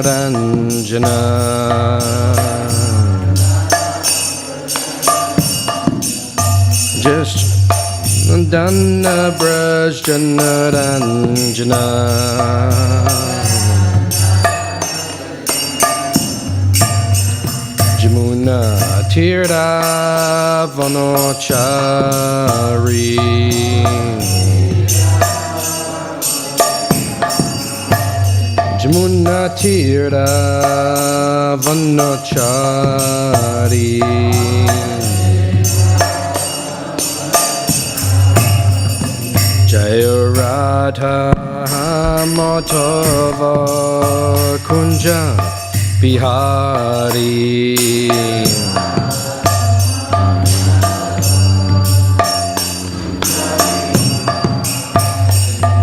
Ranjana just Dana Braj Jana Ranjana Jamuna Tira Vanochari Jamuna Tira Vanochari Jaya Radha Madhava Kunja Bihari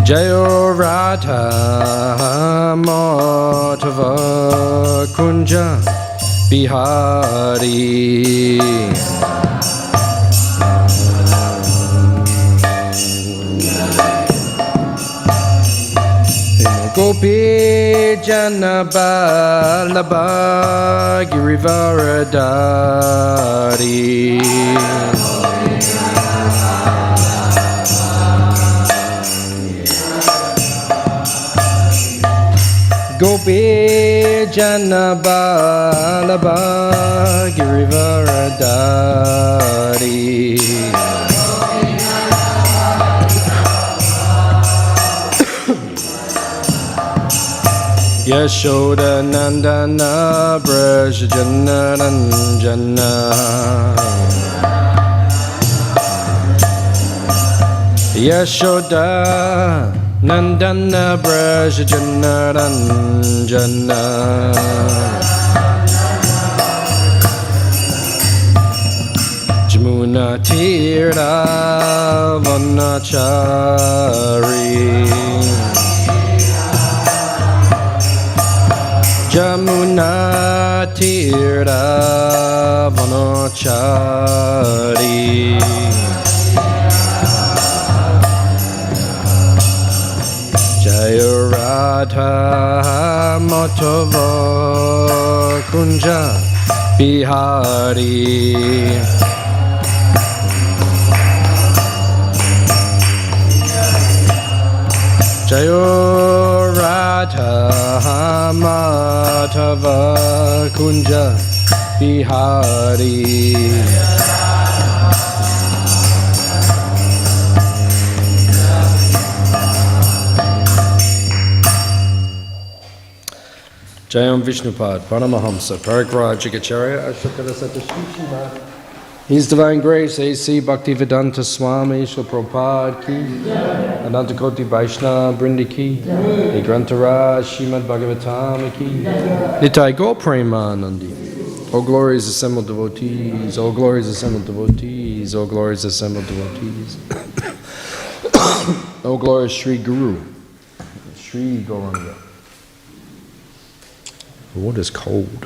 Jaya Radha Madhava Kunja Bihari Gopi Jana Balaba Girivaradari Gopi Jana Balaba Girivaradari Yashoda Nandana Braj Jana Ranjana Yashoda Nandana Braj Jana Ranjana Jamuna Tira Vanachari Jamuna Tira Vanochari Jaya Radha Madhava Kunja Bihari Jaya Radha Madhava Kunja Bihari Jayam Vishnupad Paramahamsa Paragvarajikacharya Ashokara Satashishima His Divine Grace A.C. Bhaktivedanta Swami Śrīmad Prabhupada Ki Anantakoti Vaishnava Brindi Ki Grantara Śrīmad Bhāgavatam Ki Nitai Gaur Premanandi. All glories assembled devotees, all glories assembled devotees, all glories assembled devotees. All glories Sri Guru, Sri Gauranga. The water's cold.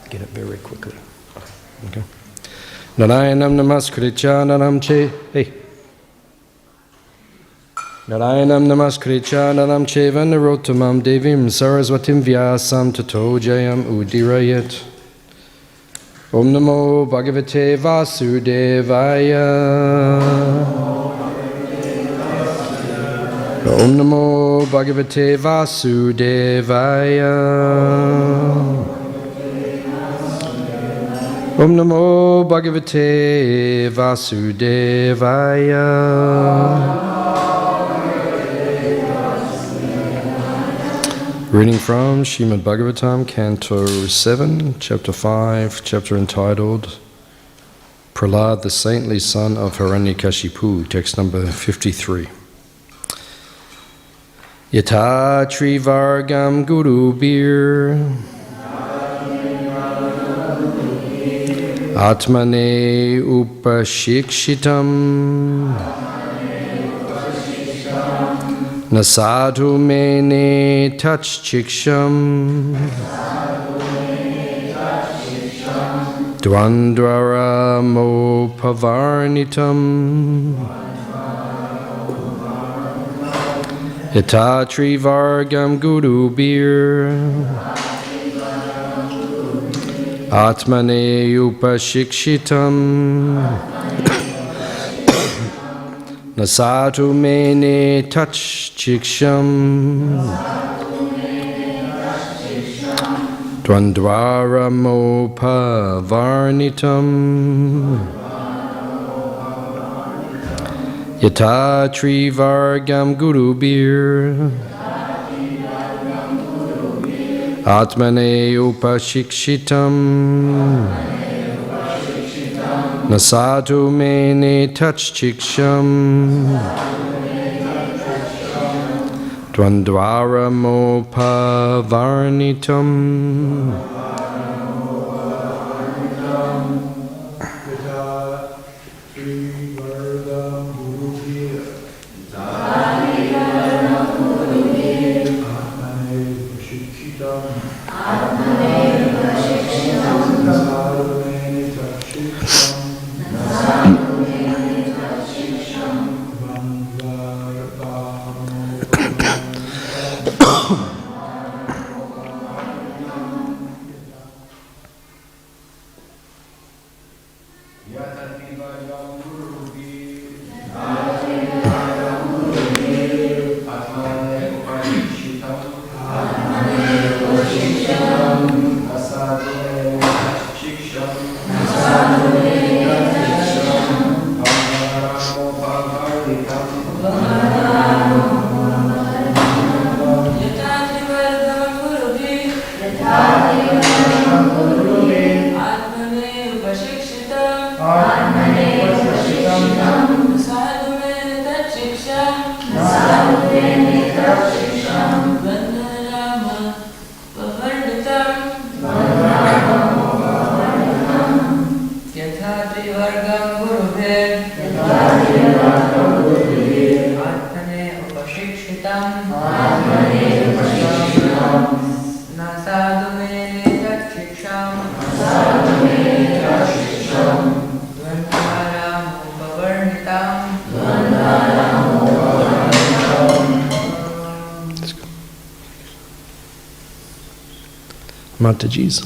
Get it very quickly. Okay. Narayanam namaskritya naram che. Hey. Narayanam namaskritya naram cheva narotamam devim saraswatim vyasam tato jayam udirayat. Om namo bhagavate vasudevaya. Om namo bhagavate vasudevaya. Om namo bhagavate vasudevaya. Reading from Śrīmad Bhāgavatam, Canto 7, Chapter 5, chapter entitled Prahlad, the saintly son of Hiranyakashipu, text number 53. Yatha Trivargam Guru Bir Atmane Upashikshitam Nasadu mene tachchiksham Dvandvaramopavarnitam Yatatri vargam gurubir Atmane upashikshitam Nasatu mene tachchiksham Dvandvaramopavarnitam Yatatri vargam gurubir Atmane upashikshitam Nasatu mene tachchiksham Dvandvaramopavarnitam Mataji's.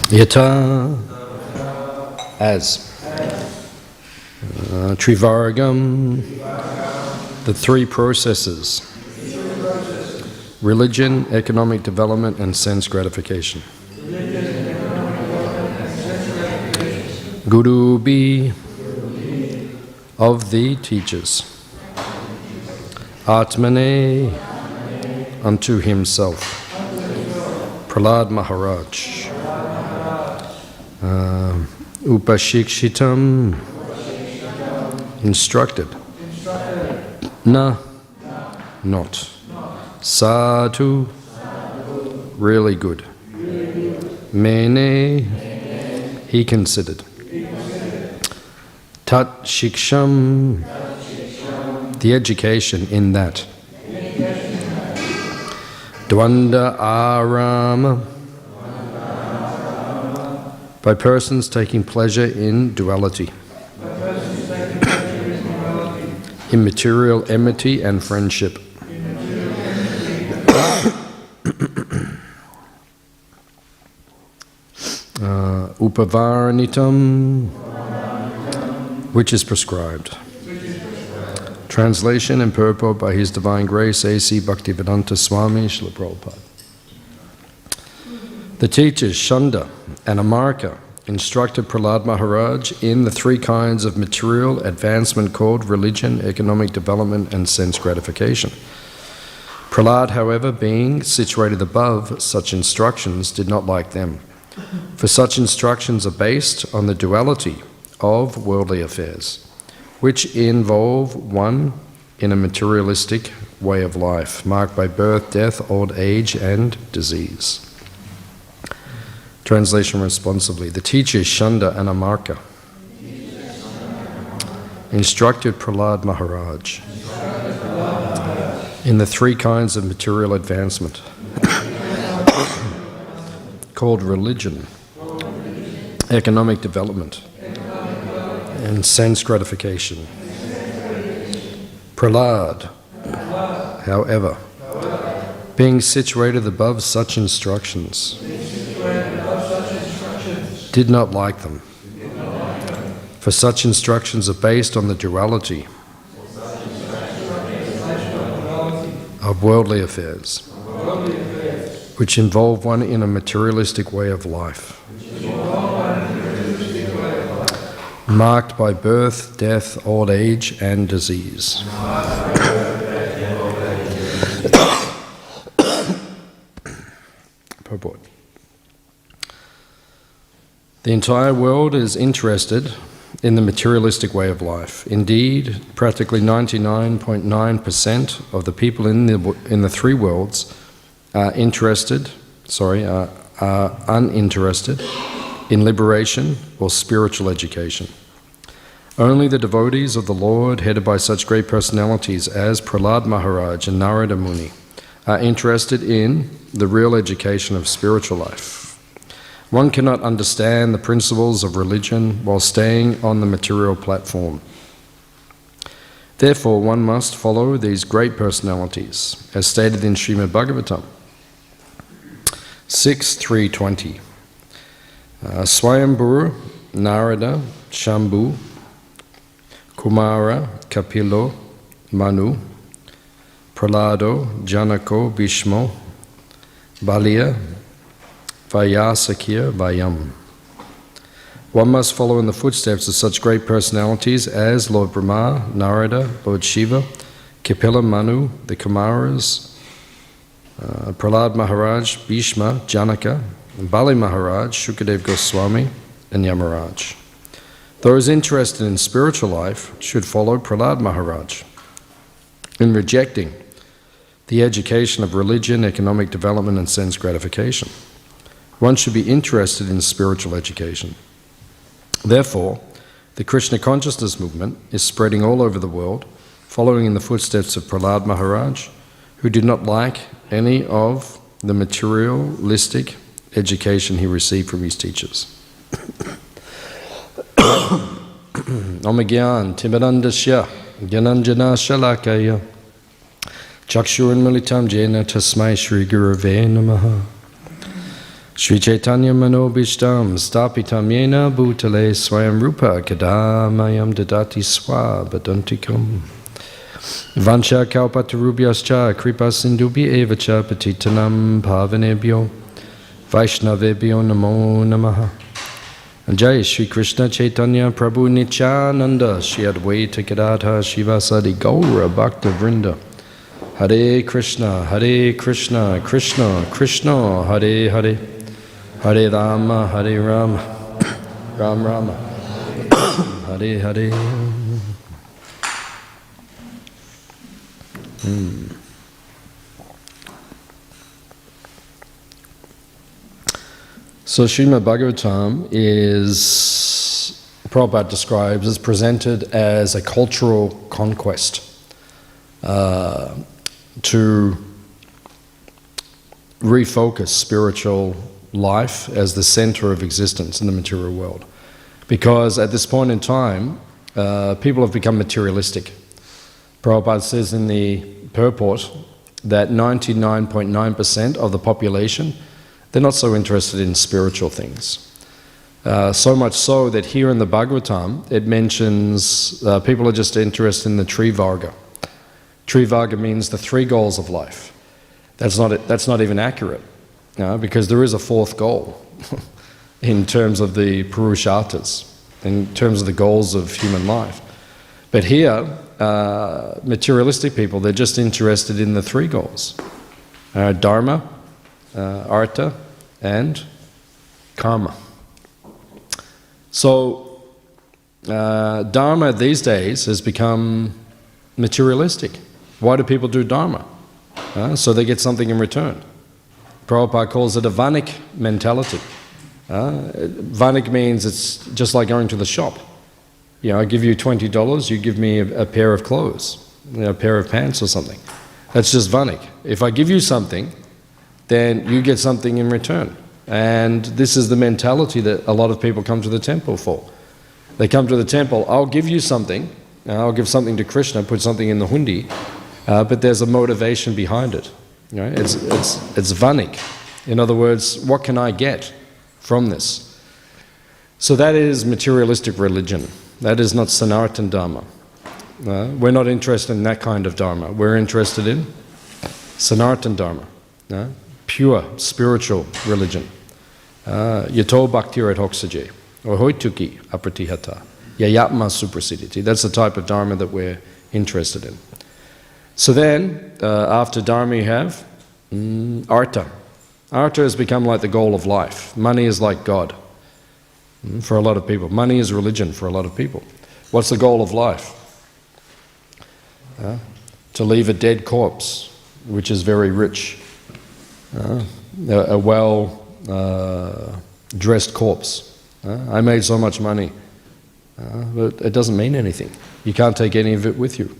Yata, as Trivargam, the three processes: religion, economic development, and sense gratification. Guru be of the teachers. Atmane, unto himself. Prahlad Maharaj. Upashikshitam, instructed. Na, not. Sadhu, really good. Mene, he considered. Tat shiksham, the education in that. Dvanda arama, by persons taking pleasure in duality, immaterial enmity and friendship. Upavaranitam, which is prescribed. Translation and purport by His Divine Grace A.C. Bhaktivedanta Swami Śrīmad Prabhupada. The teachers Shanda and Amarka instructed Prahlad Maharaj in the three kinds of material advancement called religion, economic development and sense gratification. Prahlad, however, being situated above such instructions, did not like them, for such instructions are based on the duality of worldly affairs, which involve one in a materialistic way of life, marked by birth, death, old age, and disease. Translation responsively. The teachers Shanda and Amarka instructed Prahlad Maharaj in the three kinds of material advancement called religion, economic development, and sense gratification. Prahlad, however, being situated above such instructions, did not like them, for such instructions are based on the duality of worldly affairs, which involve one in a materialistic way of life, marked by birth, death, old age, and disease. Purport. The entire world is interested in the materialistic way of life. Indeed, practically 99.9% of the people in the three worlds are uninterested in liberation or spiritual education. Only the devotees of the Lord, headed by such great personalities as Prahlad Maharaj and Narada Muni, are interested in the real education of spiritual life. One cannot understand the principles of religion while staying on the material platform. Therefore, one must follow these great personalities, as stated in Śrīmad Bhāgavatam 6.3.20. Swayambhura, Narada, Shambhu, Kumara, Kapilo, Manu, Prahlado, Janako, Bhishmo, Baliya, Vyasakya, Vayam. One must follow in the footsteps of such great personalities as Lord Brahma, Narada, Lord Shiva, Kapila, Manu, the Kumaras, Prahlad Maharaj, Bhishma, Janaka, Bali Maharaj, Shukadev Goswami, and Yamaraj. Those interested in spiritual life should follow Prahlad Maharaj in rejecting the education of religion, economic development, and sense gratification. One should be interested in spiritual education. Therefore, the Krishna consciousness movement is spreading all over the world, following in the footsteps of Prahlad Maharaj, who did not like any of the materialistic education he received from his teachers. Omagyan Timarandasya Gyananjana Shalakaya Chakshuran Militam Jena Tasmai Shri Gurave Namaha Shri Chaitanya Manobishtam Stapitam Yena Bhutale Swayam Rupa Kadamayam Dadati Swabadantikam Vansha Kalpatarubhyascha Kripa Sindubhi Evacha Patitanam Pavanebhyo Vaishnavebhyo Namo Namaha. Jai Shri Krishna Chaitanya Prabhu Nityananda Shri Advaita Gadadhara Shivasadi Gaura Bhakta Vrinda. Hare Krishna, Krishna Krishna, Hare Hare, Hare Rama, Ram Rama, Hare Hare. So Śrīmad Bhāgavatam is, Prabhupada describes, as presented as a cultural conquest to refocus spiritual life as the center of existence in the material world. Because at this point in time, people have become materialistic. Prabhupada says in the purport that 99.9% of the population, they're not so interested in spiritual things. So much so that here in the Bhagavatam, it mentions people are just interested in the Trivarga. Trivarga means the three goals of life. That's not even accurate, because there is a fourth goal in terms of the Purusharthas, in terms of the goals of human life. But here, materialistic people, they're just interested in the three goals. Dharma, Artha, and Karma. So, Dharma these days has become materialistic. Why do people do Dharma? So they get something in return. Prabhupada calls it a Vanik mentality. Vanik means it's just like going to the shop. I give you $20, you give me a pair of clothes, a pair of pants or something. That's just Vanik. If I give you something, then you get something in return. And this is the mentality that a lot of people come to the temple for. They come to the temple, I'll give you something, I'll give something to Krishna, put something in the hundi, but there's a motivation behind it. It's Vanik. In other words, what can I get from this? So that is materialistic religion. That is not Sanatana Dharma. We're not interested in that kind of Dharma. We're interested in Sanatana Dharma, pure spiritual religion. Yato bhaktirat hoksage, or hoituki apratihata, yayatma suprasiditi. That's the type of Dharma that we're interested in. So then, after Dharma you have Artha. Artha has become like the goal of life. Money is like God for a lot of people. Money is religion for a lot of people. What's the goal of life? To leave a dead corpse, which is very rich. A well dressed corpse. I made so much money. But it doesn't mean anything. You can't take any of it with you.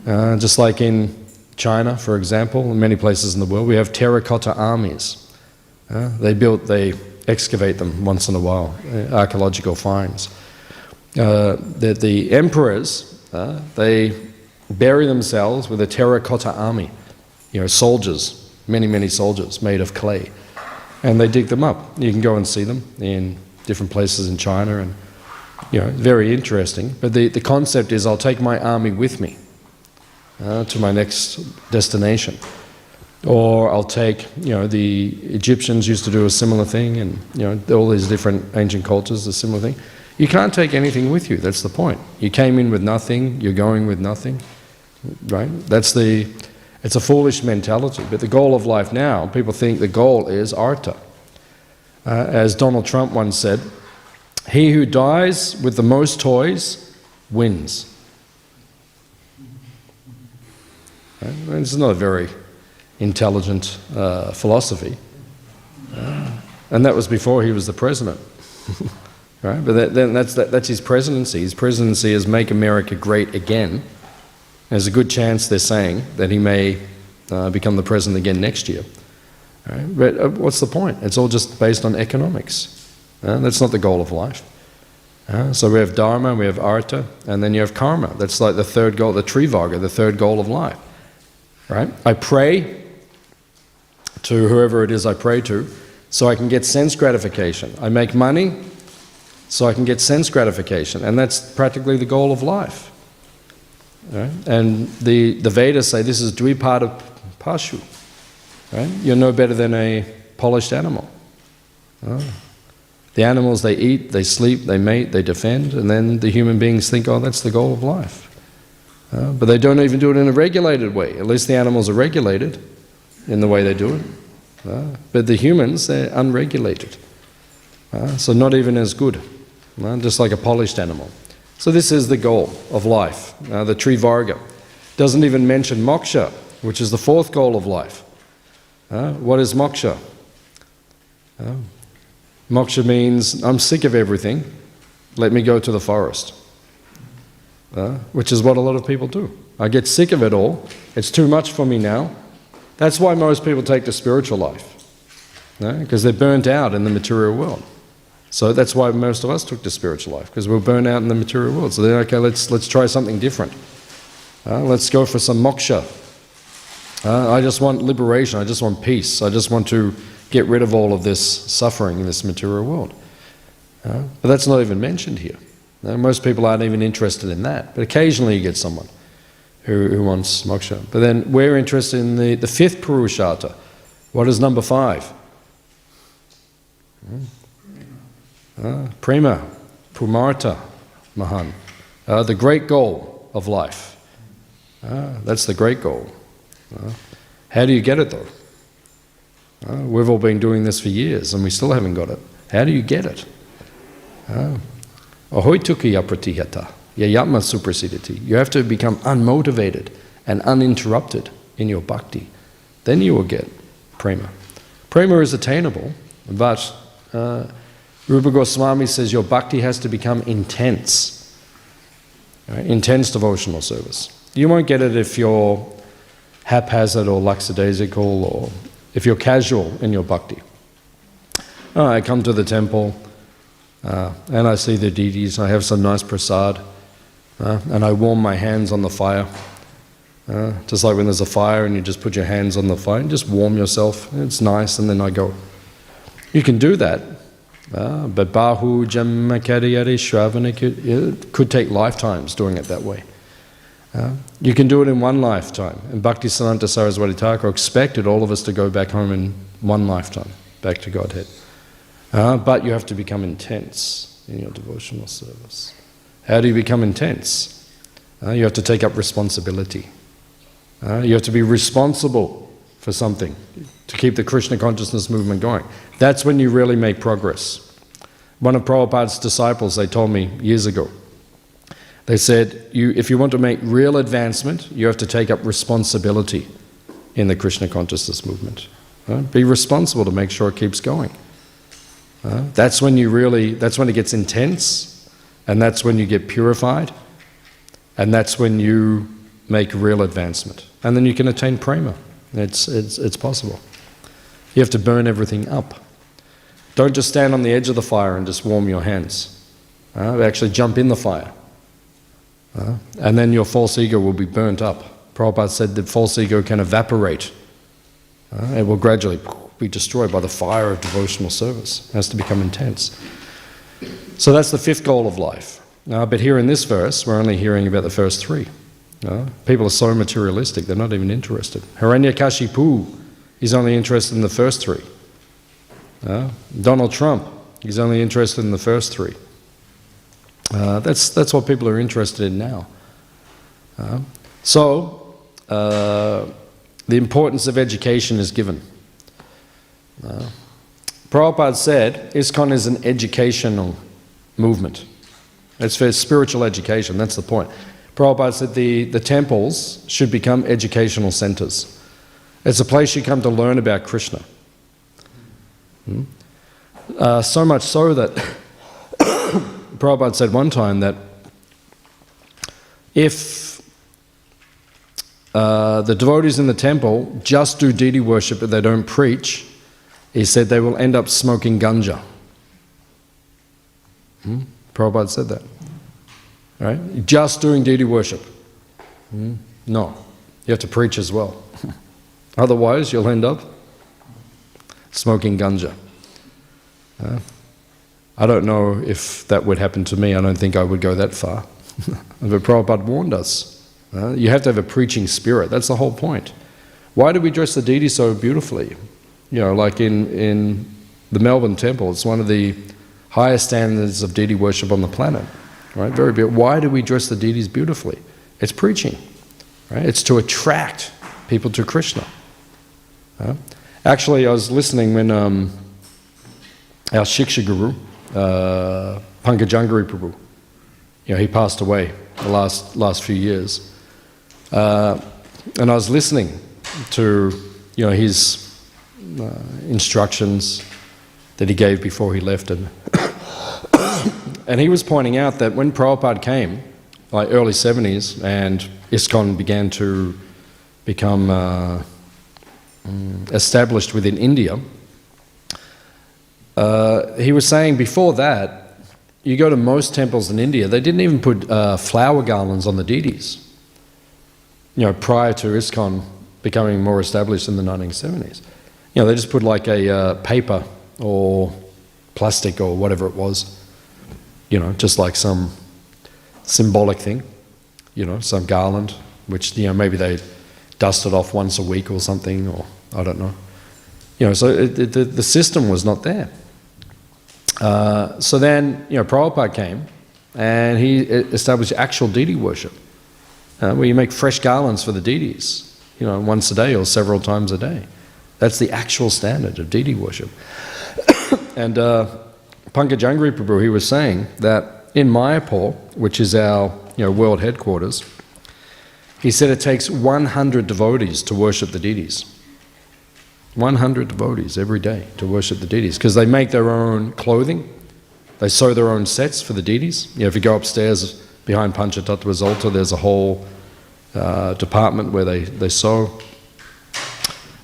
Just like in China, for example, in many places in the world, we have terracotta armies. They excavate them once in a while, archaeological finds. The emperors, they bury themselves with a terracotta army, soldiers, many soldiers made of clay. And they dig them up. You can go and see them in different places in China, and very interesting. But the concept is, I'll take my army with me to my next destination. Or I'll take, the Egyptians used to do a similar thing, and all these different ancient cultures, a similar thing. You can't take anything with you, that's the point. You came in with nothing, you're going with nothing, right? It's a foolish mentality, but the goal of life now, people think the goal is Artha. As Donald Trump once said, he who dies with the most toys wins. Right? This is not a very intelligent philosophy. And that was before he was the president. Right? But that's his presidency. His presidency is Make America Great Again. There's a good chance they're saying that he may become the president again next year. Right? But what's the point? It's all just based on economics. That's not the goal of life. So we have Dharma, we have Artha, and then you have Karma. That's like the third goal, the Trivarga, the third goal of life. Right? I pray to whoever it is I pray to so I can get sense gratification. I make money so I can get sense gratification, and that's practically the goal of life. Right? And the Vedas say this is Dvipada Pashu. Right? You're no better than a polished animal. The animals, they eat, they sleep, they mate, they defend, and then the human beings think, oh, that's the goal of life. But they don't even do it in a regulated way. At least the animals are regulated in the way they do it. But the humans, they're unregulated. So not even as good, just like a polished animal. So this is the goal of life, the Trivarga. Doesn't even mention moksha, which is the fourth goal of life. What is moksha? Moksha means, I'm sick of everything, let me go to the forest. Which is what a lot of people do. I get sick of it all, it's too much for me now, That's why most people take the spiritual life, because they're burnt out in the material world. So that's why most of us took the spiritual life, because we were burnt out in the material world. So then, okay, let's try something different. Let's go for some moksha. I just want liberation. I just want peace. I just want to get rid of all of this suffering in this material world. But that's not even mentioned here. Most people aren't even interested in that. But occasionally you get someone who wants moksha. But then we're interested in the fifth Purushartha. What is number 5? Prema, Pumarta, Mahan. The great goal of life. That's the great goal. How do you get it though? We've all been doing this for years and we still haven't got it. How do you get it? Ahoituki apratihata, yayatma suprasiditi. You have to become unmotivated and uninterrupted in your bhakti. Then you will get prema. Prema is attainable, but Rupa Goswami says your bhakti has to become intense. Right? Intense devotional service. You won't get it if you're haphazard or lackadaisical, or if you're casual in your bhakti. I come to the temple and I see the deities, I have some nice prasad, and I warm my hands on the fire. Just like when there's a fire and you just put your hands on the fire and just warm yourself. It's nice, and then I go. You can do that, but Bahu Jammakariyari Shravana it could take lifetimes doing it that way. You can do it in one lifetime. And Bhaktisiddhanta Saraswati Thakur expected all of us to go back home in one lifetime, back to Godhead. But you have to become intense in your devotional service. How do you become intense? You have to take up responsibility. You have to be responsible for something to keep the Krishna consciousness movement going. That's when you really make progress. One of Prabhupada's disciples, they told me years ago, they said, if you want to make real advancement, you have to take up responsibility in the Krishna consciousness movement. Be responsible to make sure it keeps going. That's when it gets intense, and that's when you get purified, and that's when you make real advancement. And then you can attain prema. It's possible. You have to burn everything up. Don't just stand on the edge of the fire and just warm your hands. Actually jump in the fire. And then your false ego will be burnt up. Prabhupada said that false ego can evaporate. It will gradually be destroyed by the fire of devotional service. It has to become intense. So that's the 5th goal of life. But here in this verse, we're only hearing about the first 3. People are so materialistic, they're not even interested. Hiranyakashipu, he's only interested in the first 3. Donald Trump, he's only interested in the first 3. That's what people are interested in now. So the importance of education is given. Prabhupada said ISKCON is an educational movement. It's for spiritual education, that's the point. Prabhupada said the temples should become educational centers. It's a place you come to learn about Krishna. So much so that Prabhupada said one time that if the devotees in the temple just do deity worship but they don't preach, he said they will end up smoking ganja. Prabhupada said that. Right? Just doing deity worship. No. You have to preach as well. Otherwise you'll end up smoking ganja. I don't know if that would happen to me. I don't think I would go that far. But Prabhupada warned us. You have to have a preaching spirit. That's the whole point. Why do we dress the deity so beautifully? You know, like in the Melbourne temple, it's one of the highest standards of deity worship on the planet. Right? Very beautiful. Why do we dress the deities beautifully? It's preaching. Right? It's to attract people to Krishna. Actually, I was listening when our Shiksha Guru, Pankajangari Prabhu, he passed away the last few years. And I was listening to his instructions that he gave before he left, and he was pointing out that when Prabhupada came, like early 70s, and ISKCON began to become established within India, he was saying before that, you go to most temples in India, they didn't even put flower garlands on the deities. Prior to ISKCON becoming more established in the 1970s. They just put like a paper or plastic or whatever it was, just like some symbolic thing, some garland, which, maybe they dusted off once a week or something, or I don't know. So the system was not there. So then, Prabhupada came and he established actual deity worship, where you make fresh garlands for the deities, once a day or several times a day. That's the actual standard of deity worship. And Pankajangri Prabhu, he was saying that in Mayapur, which is our world headquarters, he said it takes 100 devotees to worship the deities. 100 devotees every day to worship the deities, because they make their own clothing, they sew their own sets for the deities. If you go upstairs behind Panchatattva's altar, there's a whole department where they sew.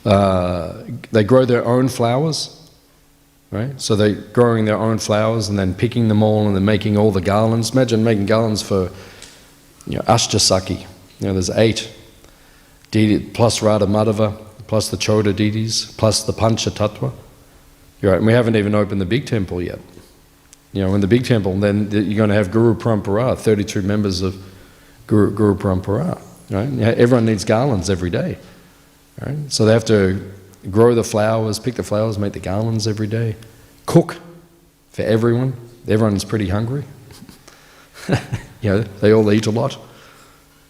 They grow their own flowers, right? So they're growing their own flowers and then picking them all and then making all the garlands. Imagine making garlands for Ashtasaki. There's 8 deities, plus Radha Madhava, plus the Choda deities, plus the Panchatattva. Right, and we haven't even opened the big temple yet. In the big temple, then you're going to have Guru Parampara, 32 members of Guru Parampara. Right? Everyone needs garlands every day. Right? So they have to grow the flowers, pick the flowers, make the garlands every day, cook for everyone. Everyone's pretty hungry. They all eat a lot.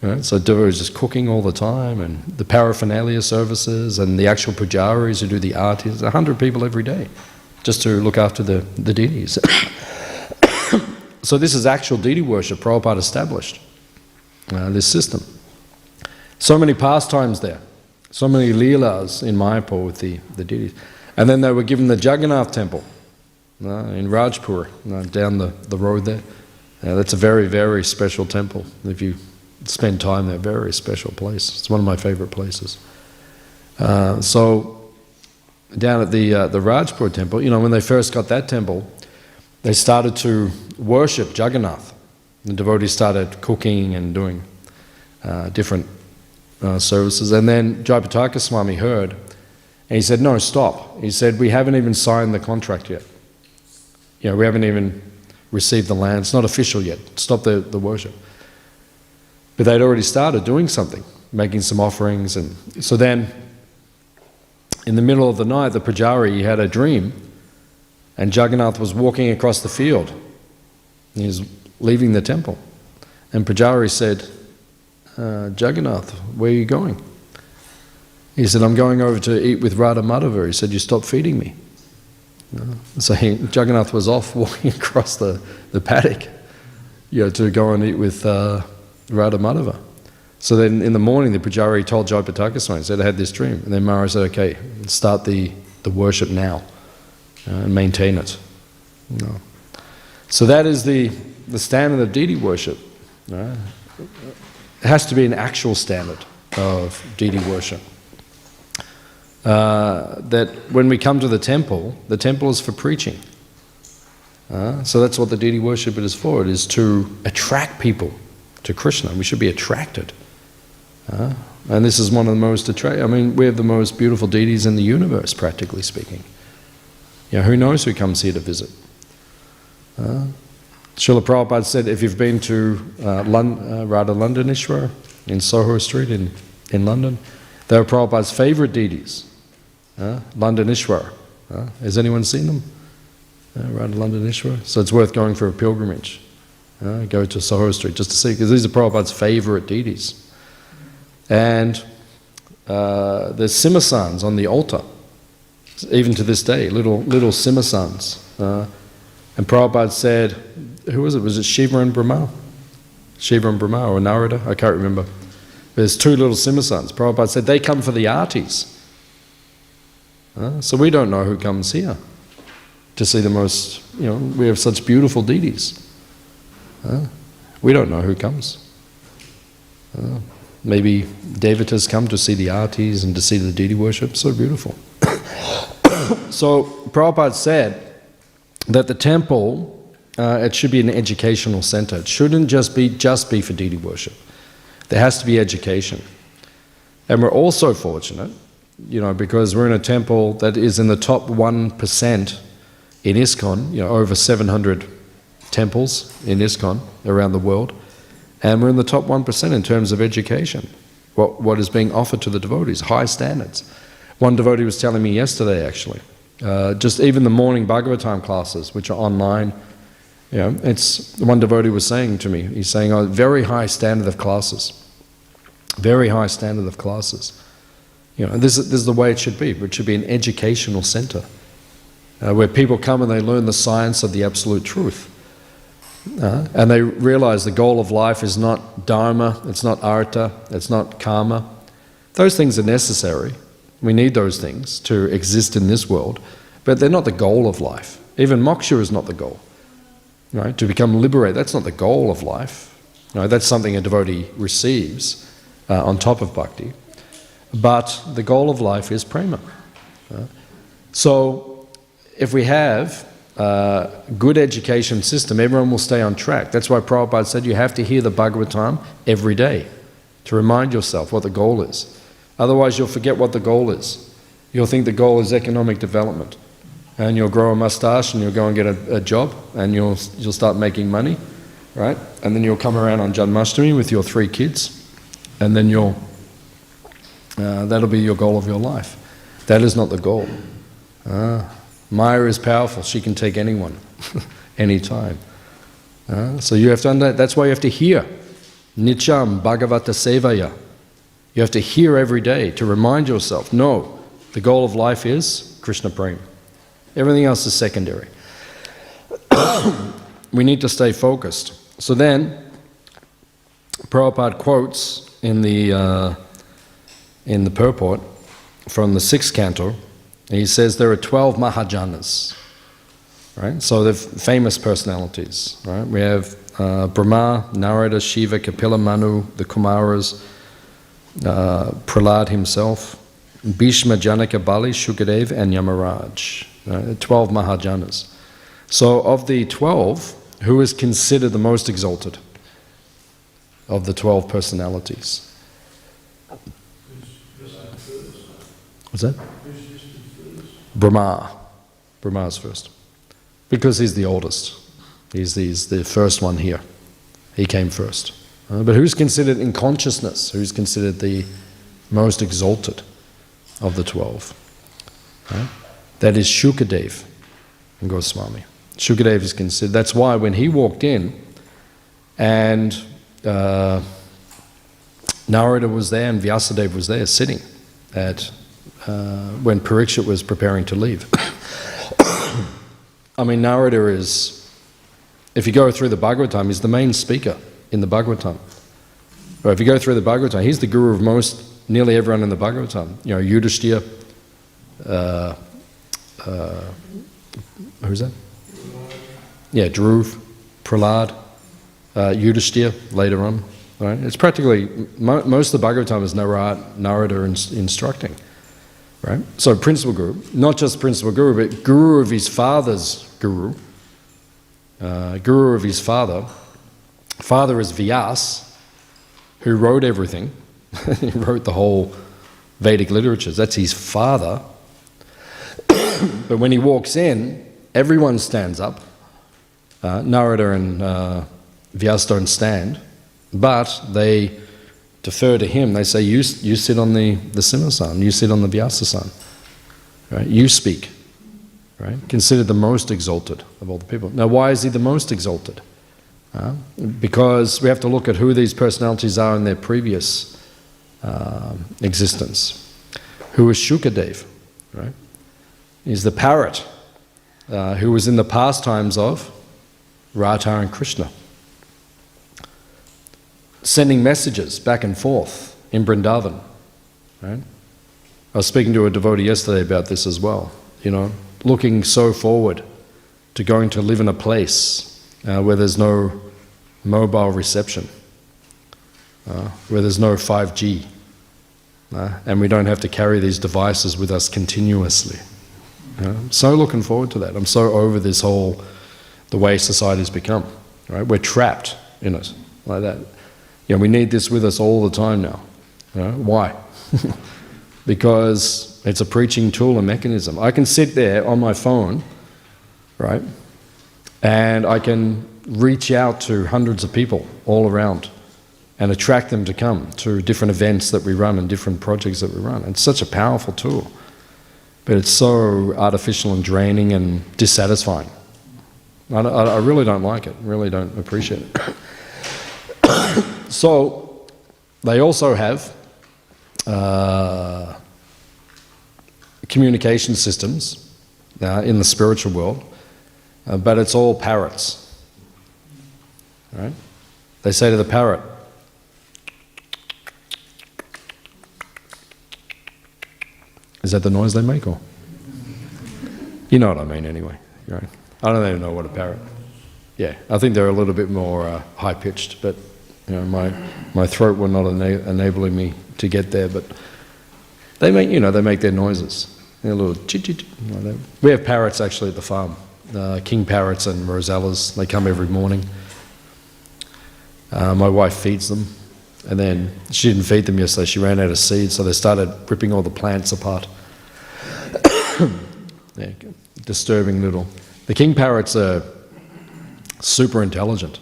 Right? So Devo is just cooking all the time, and the paraphernalia services and the actual pujaris who do the artis, 100 people every day just to look after the deities. So this is actual deity worship. Prabhupada established this system. So many pastimes there. So many leelas in Mayapur with the deities. And then they were given the Jagannath temple in Rajpur, down the road there. That's a very, very special temple. If you spend time there, very special place. It's one of my favorite places. So down at the Rajpur temple, when they first got that temple, they started to worship Jagannath. The devotees started cooking and doing different services. And then Jayapataka Swami heard, and he said, no, stop. He said, we haven't even signed the contract yet. We haven't even received the land. It's not official yet. Stop the worship. But they'd already started doing something, making some offerings. And so then, in the middle of the night, the Pujari, he had a dream, and Jagannath was walking across the field. He was leaving the temple. And Pujari said, Jagannath, where are you going? He said, I'm going over to eat with Radha Madhava. He said, you stopped feeding me. So Jagannath was off walking across the paddock, to go and eat with Radha Madhava. So then in the morning, the Pujari told Jayapataka Swami, said, I had this dream. And then Maharaj said, okay, start the worship now and maintain it. So that is the standard of deity worship. It has to be an actual standard of deity worship. That when we come to the temple is for preaching. So that's what the deity worship is for. It is to attract people to Krishna. We should be attracted. And this is one of the most we have the most beautiful deities in the universe, practically speaking. Who knows who comes here to visit? Srila Prabhupada said, if you've been to Radha Londonishwar in Soho Street in London, they were Prabhupada's favorite deities. Londonishwar. Has anyone seen them? Radha Londonishwar? So it's worth going for a pilgrimage. Go to Soho Street just to see, because these are Prabhupada's favorite deities. And there's simhasans on the altar, even to this day, little simhasans. And Prabhupada said, who was it? Was it Shiva and Brahma? Shiva and Brahma or Narada? I can't remember. There's 2 little simhasans. Prabhupada said they come for the artis. So we don't know who comes here to see the most, we have such beautiful deities. We don't know who comes. maybe devatas come to see the artis and to see the deity worship. So beautiful. So Prabhupada said that the temple, it should be an educational center. It shouldn't just be for deity worship. There has to be education. And we're also fortunate, because we're in a temple that is in the top 1% in ISKCON, over 700 temples in ISKCON around the world. And we're in the top 1% in terms of education. What is being offered to the devotees, high standards. One devotee was telling me yesterday, actually, just even the morning Bhagavatam classes, which are online, it's one devotee was saying to me, he's saying, very high standard of classes. Very high standard of classes. This is the way it should be. It should be an educational center where people come and they learn the science of the absolute truth. And they realize the goal of life is not dharma, it's not artha, it's not karma. Those things are necessary. We need those things to exist in this world, but they're not the goal of life. Even moksha is not the goal. Right? To become liberated, that's not the goal of life. That's something a devotee receives on top of bhakti. But the goal of life is prema. So if we have a good education system, everyone will stay on track. That's why Prabhupada said you have to hear the Bhagavatam every day to remind yourself what the goal is. Otherwise you'll forget what the goal is. You'll think the goal is economic development. And you'll grow a mustache and you'll go and get a job and you'll start making money, right? And then you'll come around on Janmashtami with your 3 kids. And then that'll be your goal of your life. That is not the goal. Maya is powerful. She can take anyone, anytime. So you have to understand, that's why you have to hear. Nityam Bhagavata Sevaya. You have to hear every day to remind yourself, no, the goal of life is Krishna Prema. Everything else is secondary. We need to stay focused. So then, Prabhupada quotes in the purport from the 6th canto, and he says there are 12 Mahajanas, right? So they're famous personalities, right? We have Brahma, Narada, Shiva, Kapila, Manu, the Kumaras, Prahlad himself, Bhishma, Janaka, Bali, Shukadev, and Yamaraj. 12 Mahajanas. So of the 12, who is considered the most exalted of the 12 personalities? What's that? Brahma. Brahma's first. Because he's the oldest. He's the first one here. He came first. But who's considered in consciousness? Who's considered the most exalted of the 12? Right? That is Shukadev and Goswami. Shukadev is considered. That's why when he walked in and Narada was there and Vyasadeva was there sitting at when Parikshit was preparing to leave. I mean, Narada is, if you go through the Bhagavatam, he's the main speaker in the Bhagavatam. Or if you go through the Bhagavatam, he's the guru of nearly everyone in the Bhagavatam. Yudhishthira, who's that? Yeah, Dhruv, Prahlad, Yudhishthira later on. Right? It's practically, most of the Bhagavatam is Narada instructing. Right? So principal guru, not just principal guru, but guru of his father's guru, guru of his father. Father is Vyas, who wrote everything. He wrote the whole Vedic literatures. That's his father. But when he walks in, everyone stands up. Narada and Vyas don't stand, but they defer to him. They say, you sit on the Simhasan, you sit on the Vyasasan. Right? You speak. Right? Considered the most exalted of all the people. Now why is he the most exalted? Because we have to look at who these personalities are in their previous existence. Who is Shukadev? Right? He's the parrot who was in the pastimes of Radha and Krishna, sending messages back and forth in Vrindavan. Right? I was speaking to a devotee yesterday about this as well. Looking so forward to going to live in a place where there's no mobile reception. where there's no 5G, and we don't have to carry these devices with us continuously. I'm so looking forward to that. I'm so over this whole, the way society's become. Right? We're trapped in it like that. We need this with us all the time now. Why? Because it's a preaching tool and mechanism. I can sit there on my phone, right, and I can reach out to hundreds of people all around and attract them to come to different events that we run and different projects that we run. It's such a powerful tool, but it's so artificial and draining and dissatisfying. I really don't like it, really don't appreciate it. So, they also have communication systems in the spiritual world, but it's all parrots. Right? They say to the parrot, is that the noise they make, or? You know what I mean anyway. Right? I don't even know what a parrot. Yeah, I think they're a little bit more high-pitched, but my throat were not enabling me to get there. But they make they make their noises. They're a little chit-chit like that. We have parrots actually at the farm, king parrots and rosellas. They come every morning. My wife feeds them, and then she didn't feed them yesterday. She ran out of seeds, so they started ripping all the plants apart. Yeah, disturbing little. The king parrots are super intelligent.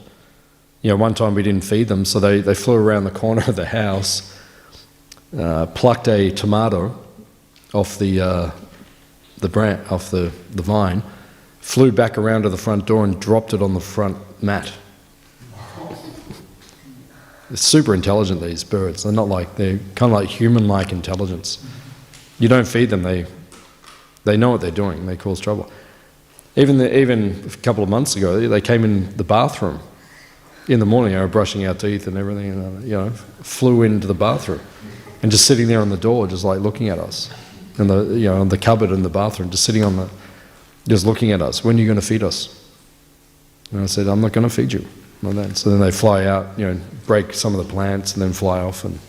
One time we didn't feed them, so they flew around the corner of the house, plucked a tomato off the vine, flew back around to the front door and dropped it on the front mat. They're super intelligent, these birds. They're kind of like human-like intelligence. You don't feed them, they know what they're doing. They cause trouble. Even a couple of months ago, they came in the bathroom in the morning. I was brushing our teeth and everything, and flew into the bathroom and just sitting there on the door, just like looking at us, in the cupboard in the bathroom, just sitting just looking at us. When are you going to feed us? And I said, I'm not going to feed you. Like that. So then they fly out, break some of the plants, and then fly off. And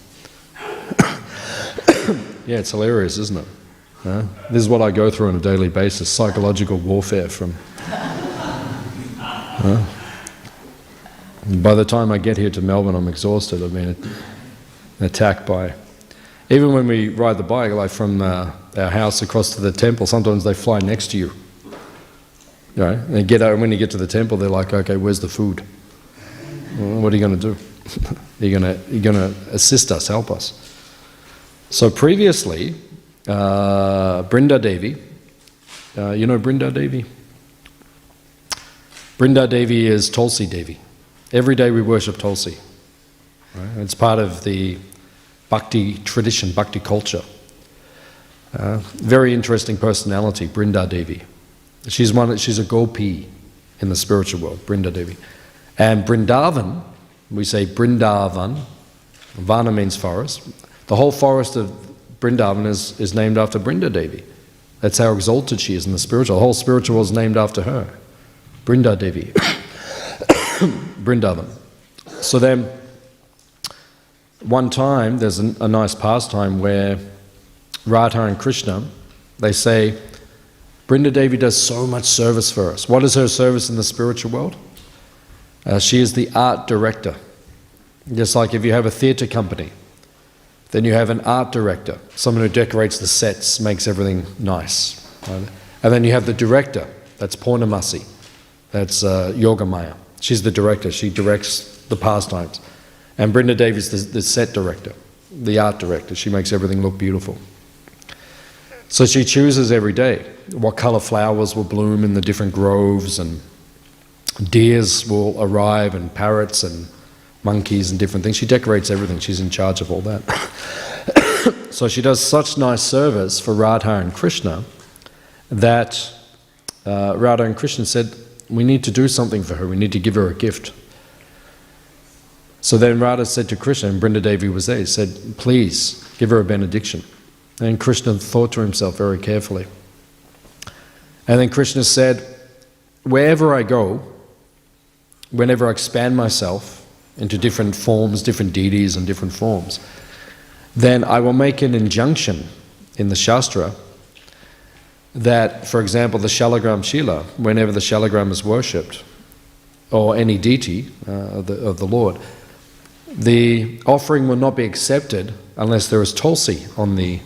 yeah, it's hilarious, isn't it? This is what I go through on a daily basis, psychological warfare from... By the time I get here to Melbourne, I'm exhausted. I've been attacked by... Even when we ride the bike, like from our house across to the temple, sometimes they fly next to you. They get out, and when you get to the temple, they're like, okay, where's the food? Well, what are you going to do? You're going to assist us, help us. So previously... Brinda Devi, you know Brinda Devi? Brinda Devi is Tulsi Devi. Every day we worship Tulsi. Right? It's part of the Bhakti tradition, Bhakti culture. Very interesting personality, Brinda Devi. She's a gopi in the spiritual world, Brinda Devi. And Brindavan, we say Brindavan, Vana means forest. The whole forest of Brindavan is named after Brinda Devi. That's how exalted she is in the spiritual. The whole spiritual world is named after her. Brinda Devi. Brindavan. So then, one time, there's a nice pastime where Radha and Krishna, they say, Brinda Devi does so much service for us. What is her service in the spiritual world? She is the art director. Just like if you have a theatre company, then you have an art director, someone who decorates the sets, makes everything nice. Right? And then you have the director, that's Purnamasi, that's Yogamaya. She's the director, she directs the pastimes. And Brinda Devi is the set director, the art director. She makes everything look beautiful. So she chooses every day what colour flowers will bloom in the different groves, and deers will arrive, and parrots and monkeys and different things. She decorates everything. She's in charge of all that. So she does such nice service for Radha and Krishna that Radha and Krishna said, we need to do something for her. We need to give her a gift. So then Radha said to Krishna, and Brinda Devi was there, he said, please give her a benediction. And Krishna thought to himself very carefully. And then Krishna said, wherever I go, whenever I expand myself into different forms, different deities and different forms, then I will make an injunction in the Shastra that, for example, the Shalagram Shila, whenever the Shalagram is worshipped, or any deity of the Lord, the offering will not be accepted unless there is tulsi on the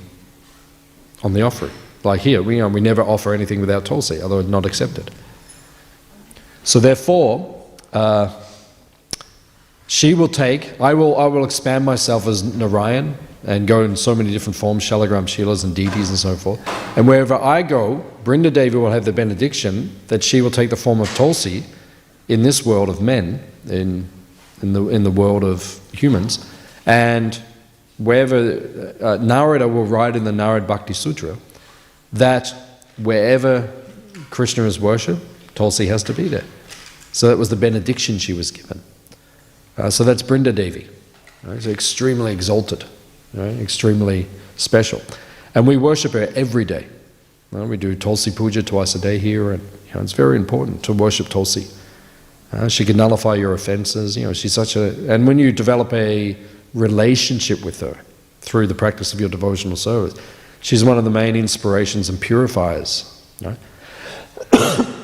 offering. Like here, we never offer anything without tulsi, otherwise not accepted. So therefore, she will take, I will expand myself as Narayan and go in so many different forms, Shalagram Shilas and deities and so forth. And wherever I go, Brinda Devi will have the benediction that she will take the form of Tulsi in this world of men, in the world of humans, and wherever Narada will write in the Narad Bhakti Sutra that wherever Krishna is worshipped, Tulsi has to be there. So that was the benediction she was given. So that's Brinda Devi. Right? So extremely exalted, right? Extremely special. And we worship her every day. We do Tulsi Puja twice a day here, and it's very important to worship Tulsi. She can nullify your offenses. She's such a... And when you develop a relationship with her through the practice of your devotional service, she's one of the main inspirations and purifiers. Right?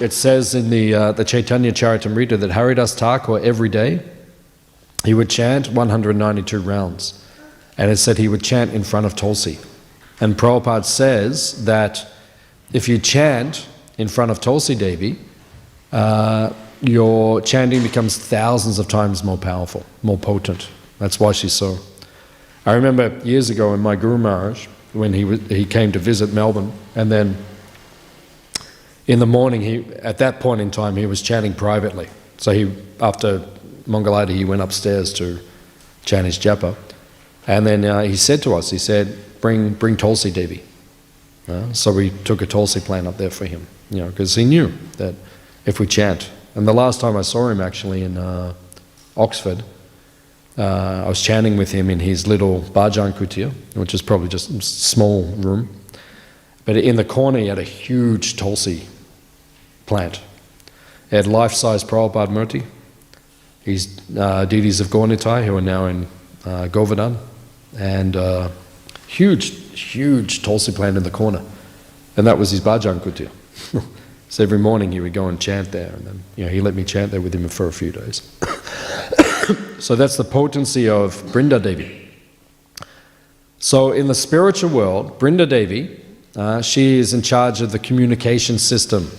It says in the Chaitanya Charitamrita that Haridas Thakur every day, he would chant 192 rounds. And it said he would chant in front of Tulsi. And Prabhupada says that if you chant in front of Tulsi Devi, your chanting becomes thousands of times more powerful, more potent. That's why she's so... I remember years ago in my Guru Maharaj, when he came to visit Melbourne, and then in the morning, at that point in time, he was chanting privately. So after Mangalarti, he went upstairs to chant his japa. And then he said to us, he said, bring Tulsi Devi. So we took a Tulsi plant up there for him, because he knew that if we chant. And the last time I saw him actually in Oxford, I was chanting with him in his little bhajan kutir, which is probably just a small room. But in the corner he had a huge Tulsi plant. He had life-size Prabhupada Murti, his deities of Gaurnitai who are now in Govardhan, and huge Tulsi plant in the corner. And that was his bhajan kutir. So every morning he would go and chant there, and then he let me chant there with him for a few days. So that's the potency of Brinda Devi. So in the spiritual world, Brinda Devi, she is in charge of the communication system.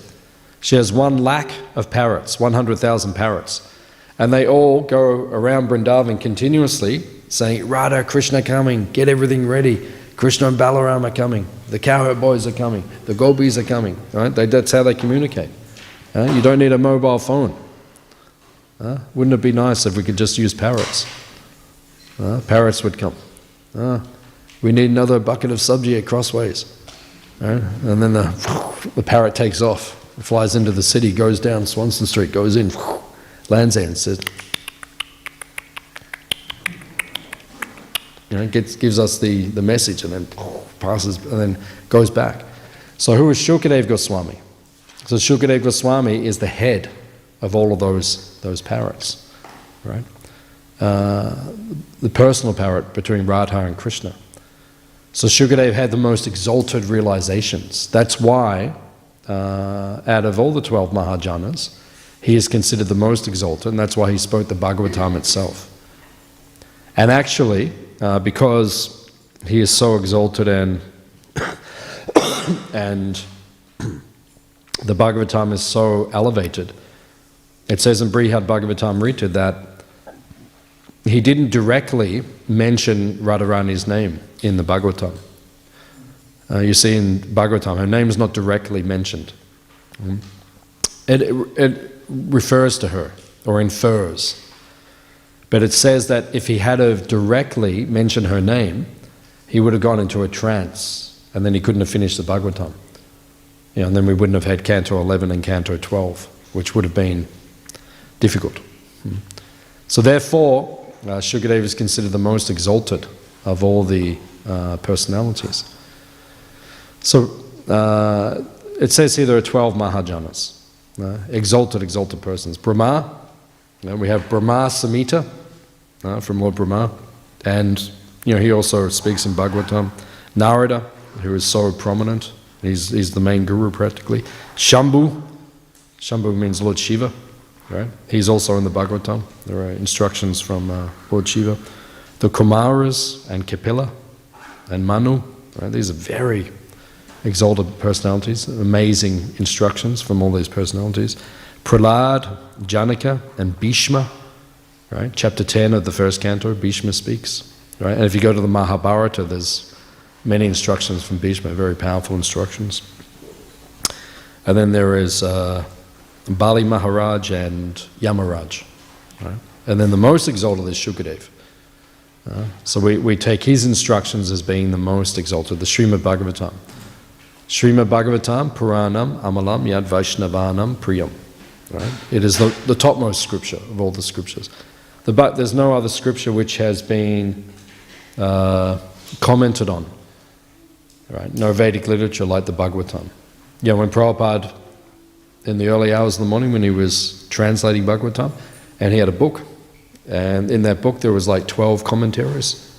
She has 1 lakh of parrots, 100,000 parrots. And they all go around Vrindavan continuously saying, Radha, Krishna coming, get everything ready. Krishna and Balaram are coming. The cowherd boys are coming. The gopis are coming. Right? That's how they communicate. You don't need a mobile phone. Wouldn't it be nice if we could just use parrots? Parrots would come. We need another bucket of sabji at Crossways. And then the parrot takes off, flies into the city, goes down Swanston Street, goes in, lands there and says, gives us the message, and then passes and then goes back. So who is Shukadev Goswami? So Shukadev Goswami is the head of all of those parrots, right? The personal parrot between Radha and Krishna. So Shukadev had the most exalted realizations. That's why, out of all the 12 Mahajanas, he is considered the most exalted, and that's why he spoke the Bhagavatam itself. And actually, because he is so exalted and the Bhagavatam is so elevated, it says in Brihad Bhagavatamrita that he didn't directly mention Radharani's name in the Bhagavatam. You see in Bhagavatam, her name is not directly mentioned. It refers to her, or infers. But it says that if he had have directly mentioned her name, he would have gone into a trance, and then he couldn't have finished the Bhagavatam. And then we wouldn't have had Canto 11 and Canto 12, which would have been difficult. So therefore, Shukadev is considered the most exalted of all the personalities. So it says here there are 12 Mahajanas, exalted persons. Brahma, we have Brahma Samhita, from Lord Brahma. And he also speaks in Bhagavatam. Narada, who is so prominent, he's the main guru practically. Shambhu means Lord Shiva, right? He's also in the Bhagavatam. There are instructions from Lord Shiva. The Kumaras and Kapila and Manu, right? These are very exalted personalities, amazing instructions from all these personalities. Prahlad, Janaka, and Bhishma, right? Chapter 10 of the first canto, Bhishma speaks, right? And if you go to the Mahabharata, there's many instructions from Bhishma, very powerful instructions. And then there is Bali Maharaj and Yamaraj, right? And then the most exalted is Shukadev. So we take his instructions as being the most exalted, the Śrīmad Bhāgavatam. Śrīmad Bhāgavatam, Puranam, Amalam, Yad Vaishnavanam, Priyam. Right? It is the topmost scripture of all the scriptures. There's no other scripture which has been commented on. Right? No Vedic literature like the Bhagavatam. When Prabhupada, in the early hours of the morning when he was translating Bhagavatam, and he had a book, and in that book there was like 12 commentaries,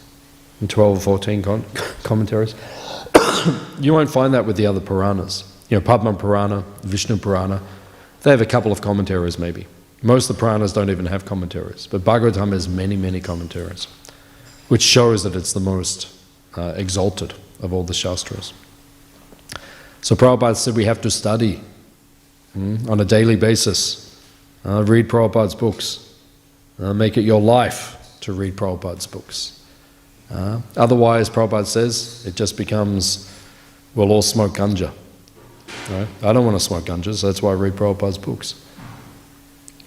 and 12 or 14 commentaries. You won't find that with the other Puranas. Padma Purana, Vishnu Purana, they have a couple of commentaries maybe. Most of the Puranas don't even have commentaries, but Bhagavatam has many, many commentaries, which shows that it's the most exalted of all the Shastras. So Prabhupada said we have to study on a daily basis, read Prabhupada's books, make it your life to read Prabhupada's books. Otherwise, Prabhupada says, it just becomes, we'll all smoke ganja. Right? I don't want to smoke ganja, so that's why I read Prabhupada's books.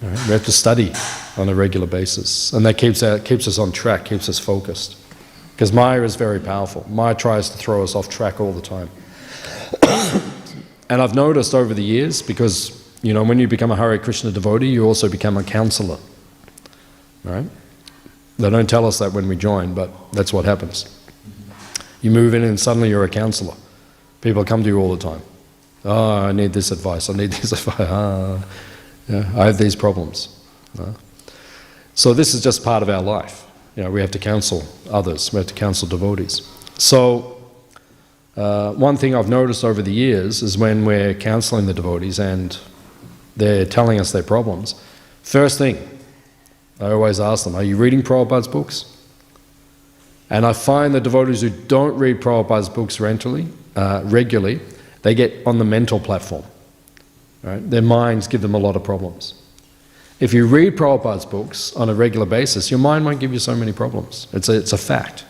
Right? We have to study on a regular basis, and that keeps us on track, keeps us focused. Because Maya is very powerful. Maya tries to throw us off track all the time. And I've noticed over the years, because when you become a Hare Krishna devotee, you also become a counselor. Right? They don't tell us that when we join, but that's what happens. You move in and suddenly you're a counselor. People come to you all the time. Oh, I need this advice, I need this advice. I have these problems. So this is just part of our life. We have to counsel others, we have to counsel devotees. So one thing I've noticed over the years is when we're counseling the devotees and they're telling us their problems, first thing, I always ask them, are you reading Prabhupada's books? And I find the devotees who don't read Prabhupada's books regularly, they get on the mental platform. Right? Their minds give them a lot of problems. If you read Prabhupada's books on a regular basis, your mind won't give you so many problems. It's a fact.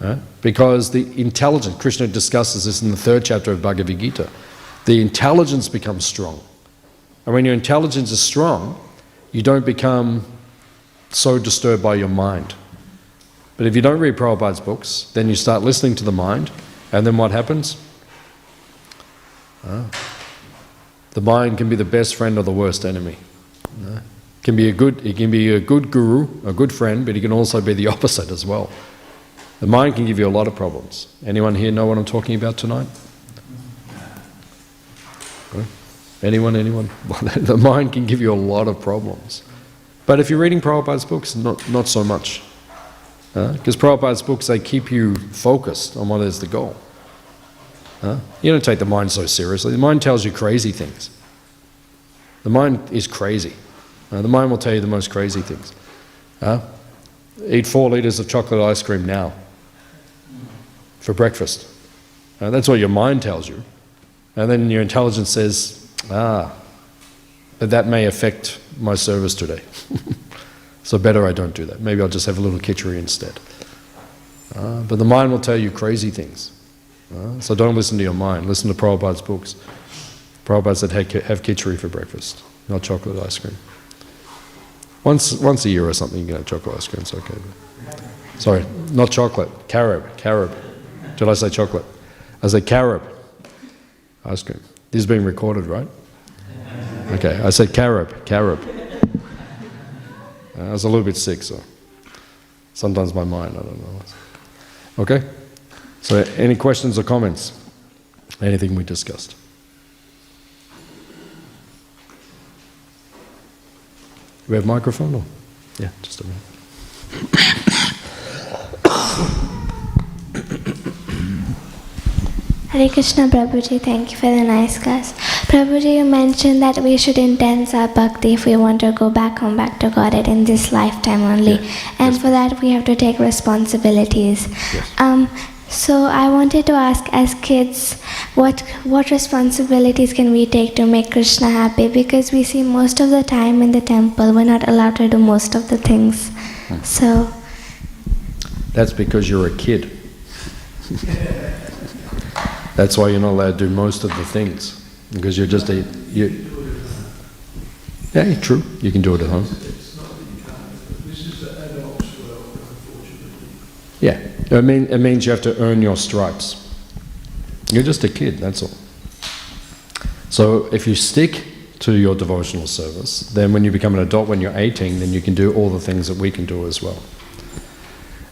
Right? Because the intelligence, Krishna discusses this in the 3rd chapter of Bhagavad Gita, the intelligence becomes strong. And when your intelligence is strong, you don't become so disturbed by your mind. But if you don't read Prabhupada's books, then you start listening to the mind, and then what happens? The mind can be the best friend or the worst enemy. It can be a good guru, a good friend, but it can also be the opposite as well. The mind can give you a lot of problems. Anyone here know what I'm talking about tonight? Anyone? The mind can give you a lot of problems. But if you're reading Prabhupada's books, not so much. Because Prabhupada's books, they keep you focused on what is the goal. You don't take the mind so seriously. The mind tells you crazy things. The mind is crazy. The mind will tell you the most crazy things. Eat 4 liters of chocolate ice cream now for breakfast. That's what your mind tells you. And then your intelligence says, that may affect my service today. So better I don't do that. Maybe I'll just have a little khichdi instead. But the mind will tell you crazy things. So don't listen to your mind. Listen to Prabhupada's books. Prabhupada said, hey, have khichdi for breakfast, not chocolate ice cream. Once a year or something you can have chocolate ice cream, it's okay. Sorry, not chocolate, carob. Did I say chocolate? I said carob ice cream. This is being recorded, right? Okay, I said carob. I was a little bit sick, so sometimes my mind, I don't know. Okay? So any questions or comments? Anything we discussed? Do we have microphone? Or? Yeah, just a minute. Hare Krishna, Prabhuji. Thank you for the nice class. Prabhuji, you mentioned that we should intense our bhakti if we want to go back home, back to Godhead in this lifetime only. Yeah. And Yes. for that we have to take responsibilities. Yes. So I wanted to ask, as kids, what responsibilities can we take to make Krishna happy? Because we see most of the time in the temple, we're not allowed to do most of the things. So... That's because you're a kid. That's why you're not allowed to do most of the things. Because you're just a... Yeah, true. You can do it at home. It's not that you can't. This is the adult's world, unfortunately. Yeah. It means you have to earn your stripes. You're just a kid, that's all. So if you stick to your devotional service, then when you become an adult, when you're 18, then you can do all the things that we can do as well.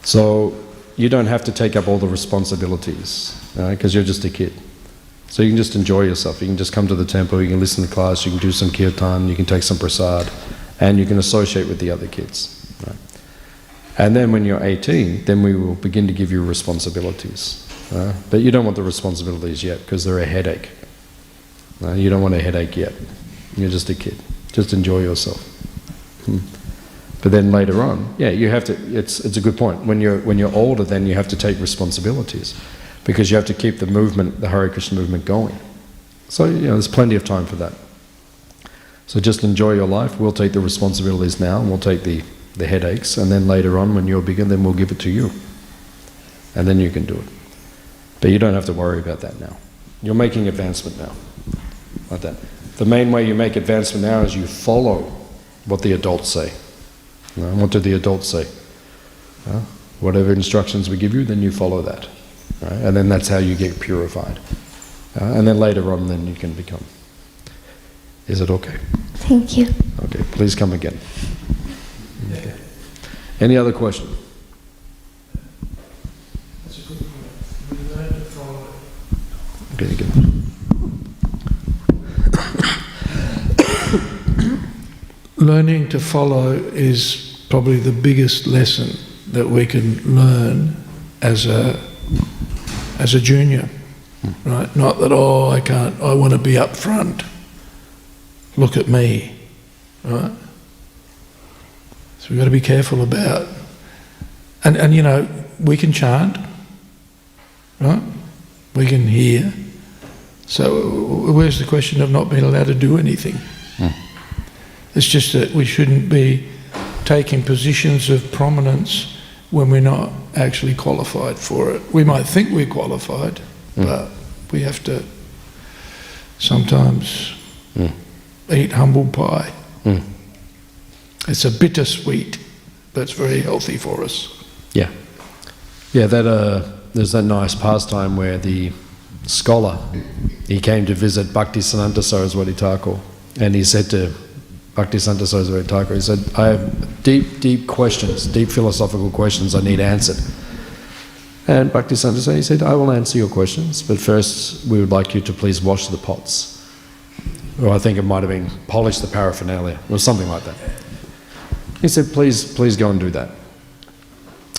So you don't have to take up all the responsibilities, because you're just a kid. So you can just enjoy yourself. You can just come to the temple, you can listen to class, you can do some kirtan, you can take some prasad, and you can associate with the other kids. Right? And then when you're 18, then we will begin to give you responsibilities. But you don't want the responsibilities yet, because they're a headache. You don't want a headache yet. You're just a kid. Just enjoy yourself. But then later on, yeah, you have to. It's a good point. When you're older, then you have to take responsibilities, because you have to keep the movement, the Hare Krishna movement, going. So there's plenty of time for that. So just enjoy your life. We'll take the responsibilities now, and we'll take the headaches, and then later on, when you're bigger, then we'll give it to you, and then you can do it. But you don't have to worry about that now. You're making advancement now, like that. The main way you make advancement now is you follow what the adults say. What do the adults say? Whatever instructions we give you, then you follow that. Right? And then that's how you get purified. And then later on, then you can become. Is it okay? Thank you. Okay, please come again. Okay. Any other question? That's a good point. We learn to follow it. Okay, good. Learning to follow is probably the biggest lesson that we can learn as a junior, right? Not that, I want to be up front. Look at me, right? So we've got to be careful about, and we can chant, right? We can hear. So where's the question of not being allowed to do anything? It's just that we shouldn't be taking positions of prominence when we're not actually qualified for it. We might think we're qualified, but we have to sometimes eat humble pie. It's a bittersweet, but it's very healthy for us. Yeah. Yeah, there's that nice pastime where the scholar, he came to visit Bhaktivedanta Saraswati Thakur, and he said to Bhaktivedanta Saraswati Thakur, he said, I have deep questions, deep philosophical questions I need answered. And Bhaktivedanta Saraswati said, I will answer your questions, but first we would like you to please wash the pots. Or I think it might have been polish the paraphernalia, or something like that. He said, please go and do that.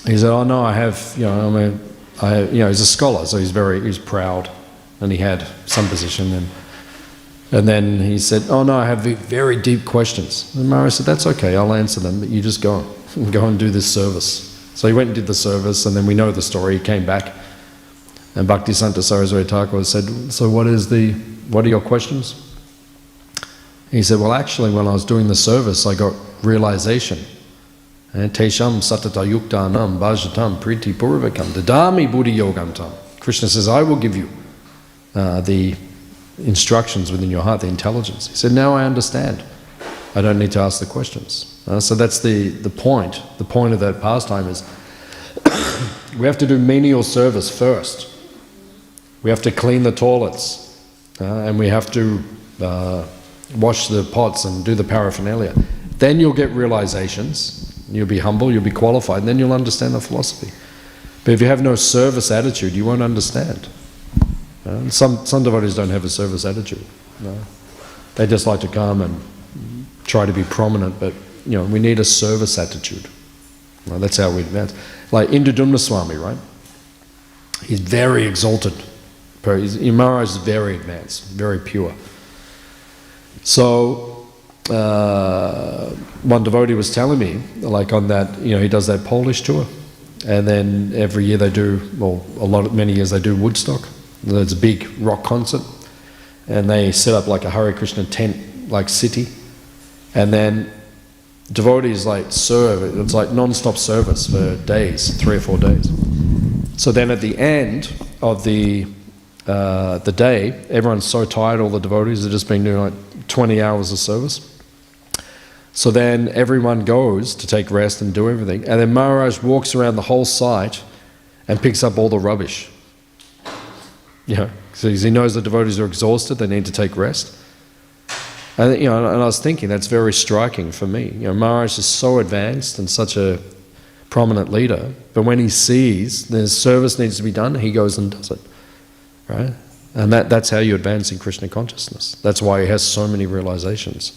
He said, oh no, I have, he's a scholar, so he's proud, and he had some position, and then he said, oh no, I have very deep questions. And Maharaj said, that's okay, I'll answer them, but you just go and do this service. So he went and did the service, and then we know the story, he came back, and Bhaktivedanta Saraswati Thakur said, so what are your questions? He said, well actually when I was doing the service, I got realization. Tesham satata yuktanam bhajatam priti purvakam dadami buddhi yogantam. Krishna says, I will give you the instructions within your heart, the intelligence. He said, now I understand. I don't need to ask the questions. So that's the point. The point of that pastime is we have to do menial service first. We have to clean the toilets, and we have to wash the pots and do the paraphernalia. Then you'll get realizations. You'll be humble, you'll be qualified, and then you'll understand the philosophy. But if you have no service attitude, you won't understand. Some devotees don't have a service attitude. They just like to come and try to be prominent, but we need a service attitude. That's how we advance. Like Indudumna Swami, right? He's very exalted, Maharaj is very advanced, very pure. So one devotee was telling me, like on that, he does that Polish tour, and then every year they do, many years they do Woodstock. There's a big rock concert, and they set up like a Hare Krishna tent, like city, and then devotees like serve. It's like non-stop service for days, 3 or 4 days. So then at the end of the day, everyone's so tired, all the devotees have just been doing like 20 hours of service. So then everyone goes to take rest and do everything, and then Maharaj walks around the whole site and picks up all the rubbish. So he knows the devotees are exhausted, they need to take rest. And and I was thinking that's very striking for me. Maharaj is so advanced and such a prominent leader, but when he sees there's service needs to be done, he goes and does it. Right? And that's how you advance in Krishna consciousness. That's why he has so many realizations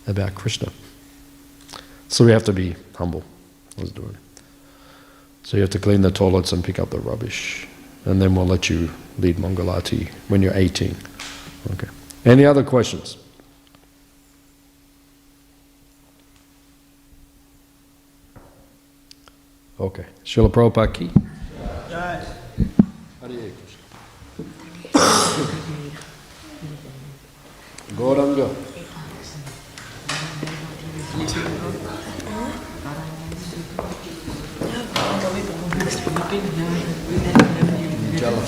about Krishna. So we have to be humble. Let's do it. So you have to clean the toilets and pick up the rubbish. And then we'll let you lead Mangalati when you're 18. Okay. Any other questions? Okay. Srila Prabhupada ki? Hare Krishna. Gauranga. Jala.